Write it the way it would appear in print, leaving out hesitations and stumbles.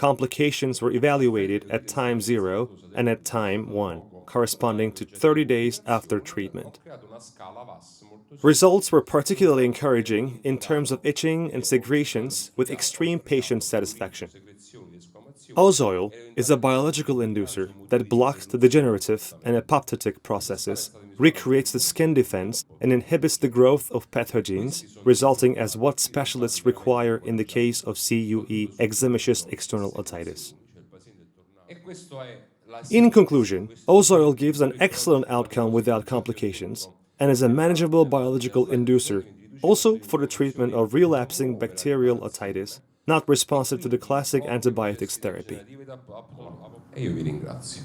complications were evaluated at time 0 and at time 1. corresponding to 30 days after treatment. Ho creato una scala VAS molto Results were particularly encouraging in terms of itching and secretions with extreme patient satisfaction. secrezioni e squamazioni. Ozole is a biological inducer that blocks the degenerative and apoptotic processes, recreates the skin defense, and inhibits the growth of pathogens, resulting as what specialists require in the case of CUE, eczematous external otitis. E questo è la In conclusion, Ozole gives an excellent outcome without complications and is a manageable biological inducer, also for the treatment of relapsing bacterial otitis, not responsive to the classic antibiotics therapy. E io vi ringrazio.